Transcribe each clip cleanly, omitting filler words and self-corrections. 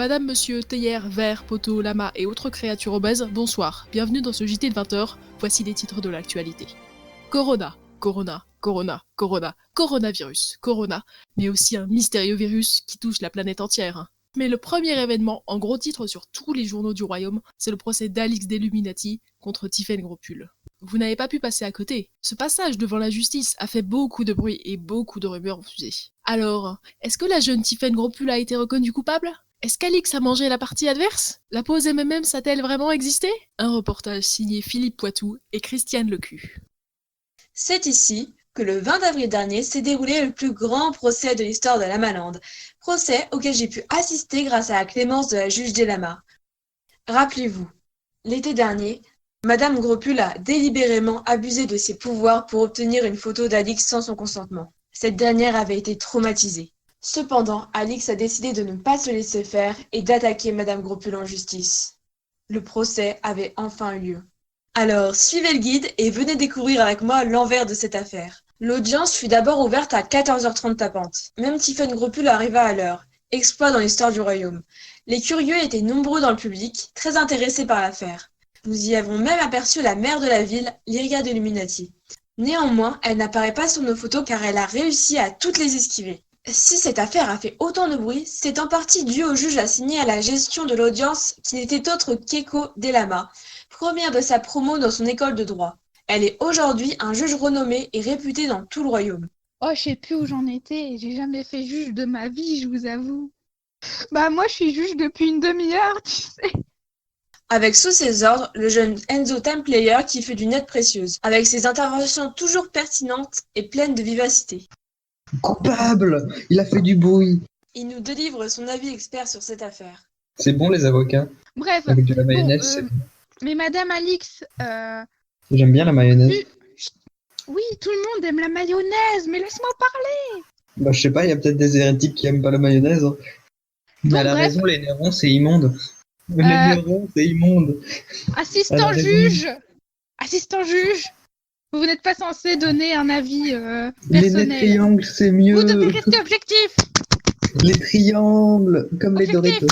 Madame, monsieur, théière, ver, poteau, lama et autres créatures obèses, bonsoir. Bienvenue dans ce JT de 20h. Voici les titres de l'actualité. Corona, corona, corona, corona, coronavirus, corona, mais aussi un mystérieux virus qui touche la planète entière. Mais le premier événement, en gros titre sur tous les journaux du royaume, c'est le procès d'Alix d'Illuminati contre Tiphaine Gropule. Vous n'avez pas pu passer à côté. Ce passage devant la justice a fait beaucoup de bruit et beaucoup de rumeurs ont fusé. Alors, est-ce que la jeune Tiphaine Gropule a été reconnue coupable ? Est-ce qu'Alix a mangé la partie adverse ? La pause MMM a-t-elle vraiment existé ? Un reportage signé Philippe Poitou et Christiane Lecu. C'est ici que le 20 avril dernier s'est déroulé le plus grand procès de l'histoire de Lama-Land, procès auquel j'ai pu assister grâce à la clémence de la juge des Lamas. Rappelez-vous, l'été dernier, Madame Gropule a délibérément abusé de ses pouvoirs pour obtenir une photo d'Alix sans son consentement. Cette dernière avait été traumatisée. Cependant, Alix a décidé de ne pas se laisser faire et d'attaquer Madame Gropule en justice. Le procès avait enfin eu lieu. Alors, suivez le guide et venez découvrir avec moi l'envers de cette affaire. L'audience fut d'abord ouverte à 14h30 tapante. Même Tiphaine Gropule arriva à l'heure. Exploit dans l'histoire du royaume. Les curieux étaient nombreux dans le public, très intéressés par l'affaire. Nous y avons même aperçu la maire de la ville, Lyria d'Illuminati. Néanmoins, elle n'apparaît pas sur nos photos car elle a réussi à toutes les esquiver. Si cette affaire a fait autant de bruit, c'est en partie dû au juge assigné à la gestion de l'audience qui n'était autre qu'Eko Delama, première de sa promo dans son école de droit. Elle est aujourd'hui un juge renommé et réputé dans tout le royaume. Oh, je sais plus où j'en étais, j'ai jamais fait juge de ma vie, je vous avoue. Bah moi je suis juge depuis une demi-heure, tu sais. Avec sous ses ordres, le jeune Enzo Timeplayer qui fait d'une aide précieuse, avec ses interventions toujours pertinentes et pleines de vivacité. Coupable! Il a fait du bruit. Il nous délivre son avis expert sur cette affaire. C'est bon les avocats? Bref, Avec de la mayonnaise, c'est bon. mais Madame Alix, J'aime bien la mayonnaise. oui, tout le monde aime la mayonnaise, mais laisse-moi parler. Bah je sais pas, il y a peut-être des hérétiques qui aiment pas la mayonnaise. Hein. Mais elle a bref. raison, les nérons c'est immonde. Les nérons c'est immonde. Assistant juge, vous n'êtes pas censé donner un avis Les personnel. triangles c'est mieux. Vous devez rester objectif. Les triangles, comme les Doritos.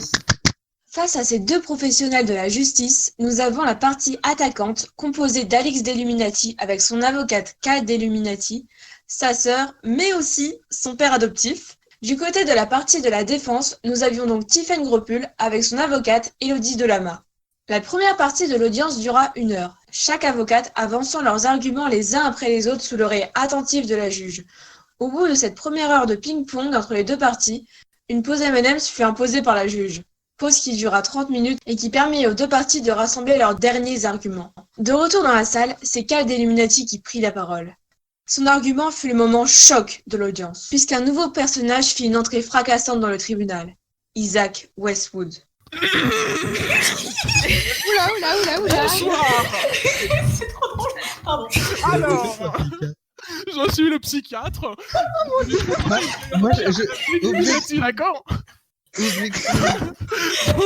Face à ces deux professionnels de la justice, nous avons la partie attaquante composée d'Alix d'Illuminati avec son avocate Kat d'Illuminati, sa sœur, mais aussi son père adoptif. Du côté de la partie de la défense, nous avions donc Tiphaine Gropule avec son avocate Élodie Delama. La première partie de l'audience dura 1 heure, chaque avocate avançant leurs arguments les uns après les autres sous l'oreille attentive de la juge. Au bout de cette première heure de ping-pong entre les deux parties, une pause M&M's fut imposée par la juge. Pause qui dura 30 minutes et qui permit aux deux parties de rassembler leurs derniers arguments. De retour dans la salle, c'est Kat d'Illuminati qui prit la parole. Son argument fut le moment choc de l'audience, puisqu'un nouveau personnage fit une entrée fracassante dans le tribunal. Isaac Westwood. Oula. Bonsoir. C'est trop drôle. Pardon. Alors, je suis le psychiatre. Moi Vous êtes d'accord? Tout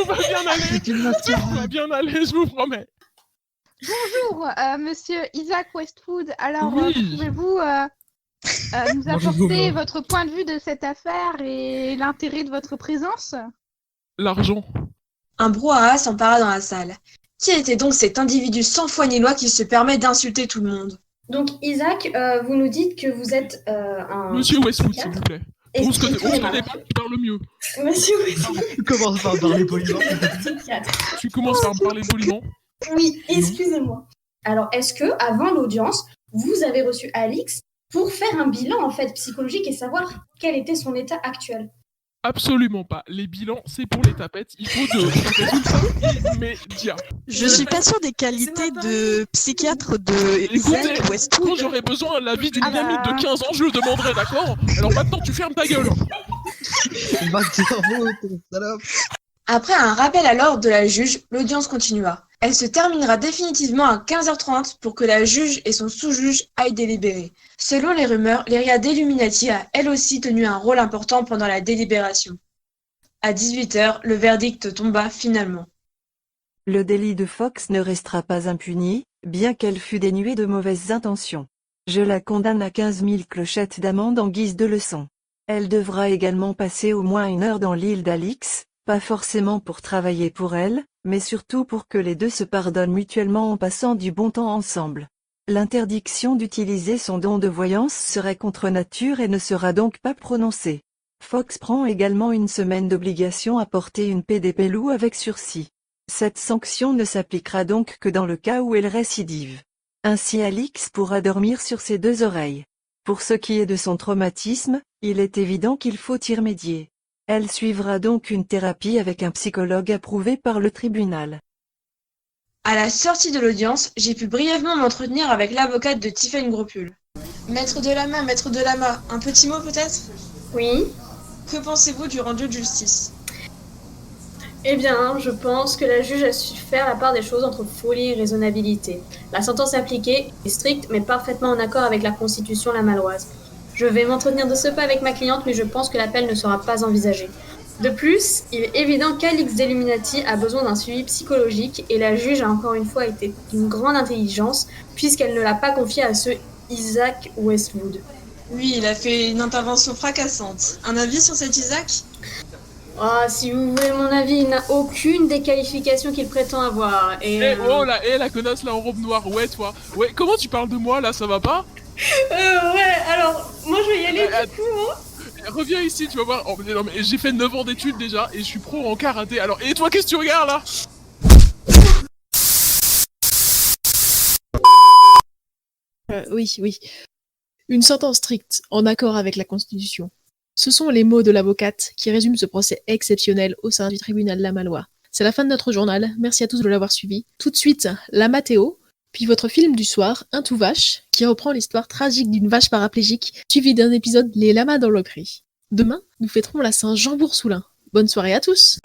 va bien aller. Tout va bien aller, je vous promets. Bonjour, monsieur Isaac Westwood. Alors, Oui. pouvez-vous nous apporter votre point de vue de cette affaire et l'intérêt de votre présence? L'argent. Un brouhaha s'empara dans la salle. Qui était donc cet individu sans foi ni loi qui se permet d'insulter tout le monde? Donc, Isaac, vous nous dites que vous êtes un... Monsieur Westwood, s'il vous plaît. On se connaît pas, tu parles mieux. Monsieur Westwood. Tu commences par parler poliment. Psychiatre. Tu commences par me parler poliment. Oui, excusez-moi. Alors, est-ce que, avant l'audience, vous avez reçu Alix pour faire un bilan, en fait, psychologique et savoir quel était son état actuel? Absolument pas. Les bilans, c'est pour les tapettes. Il faut de résultats immédiats. Je suis pas sûre des qualités de psychiatre de Écoutez, Isaac Westwood. quand j'aurai besoin de l'avis d'une gamine de 15 ans, je le demanderai, d'accord? Alors maintenant, tu fermes ta gueule. Va te cerveau, ton salope. Après un rappel à l'ordre de la juge, l'audience continua. Elle se terminera définitivement à 15h30 pour que la juge et son sous-juge aillent délibérer. Selon les rumeurs, Lyria d'Illuminati a elle aussi tenu un rôle important pendant la délibération. À 18h, le verdict tomba finalement. Le délit de Fox ne restera pas impuni, bien qu'elle fût dénuée de mauvaises intentions. Je la condamne à 15 000 clochettes d'amende en guise de leçon. Elle devra également passer au moins 1 heure dans l'île d'Alix, Pas forcément pour travailler pour elle, mais surtout pour que les deux se pardonnent mutuellement en passant du bon temps ensemble. L'interdiction d'utiliser son don de voyance serait contre nature et ne sera donc pas prononcée. Fox prend également une semaine d'obligation à porter une PDP-loup avec sursis. Cette sanction ne s'appliquera donc que dans le cas où elle récidive. Ainsi Alix pourra dormir sur ses deux oreilles. Pour ce qui est de son traumatisme, il est évident qu'il faut y remédier. Elle suivra donc une thérapie avec un psychologue approuvé par le tribunal. À la sortie de l'audience, j'ai pu brièvement m'entretenir avec l'avocate de Tiffany Gropul. Maître Delama, un petit mot peut-être ? Oui. Que pensez-vous du rendu de justice ? Eh bien, je pense que la juge a su faire la part des choses entre folie et raisonnabilité. La sentence appliquée est stricte, mais parfaitement en accord avec la Constitution lamalloise. Je vais m'entretenir de ce pas avec ma cliente, mais je pense que l'appel ne sera pas envisagé. De plus, il est évident qu'Alix Deluminati a besoin d'un suivi psychologique, et la juge a encore une fois été d'une grande intelligence, puisqu'elle ne l'a pas confié à ce Isaac Westwood. Oui, il a fait une intervention fracassante. Un avis sur cet Isaac ? Ah, si vous voulez mon avis, il n'a aucune des qualifications qu'il prétend avoir. Et Oh là, la connasse là en robe noire, ouais toi. Ouais, comment tu parles de moi là, ça va pas? ouais, alors, moi je vais y aller Euh, du coup, hein. Reviens ici, tu vas voir. Oh, mais non, mais j'ai fait 9 ans d'études déjà et je suis pro en karaté. Alors, et toi, qu'est-ce que tu regardes là? Oui. Une sentence stricte, en accord avec la Constitution. Ce sont les mots de l'avocate qui résument ce procès exceptionnel au sein du tribunal lamallois. C'est la fin de notre journal, merci à tous de l'avoir suivi. Tout de suite, la Mathéo, puis votre film du soir, Un tout vache, qui reprend l'histoire tragique d'une vache paraplégique, suivi d'un épisode Les lamas dans l'ocri. Demain, nous fêterons la Saint-Jean-Boursoulin. Bonne soirée à tous!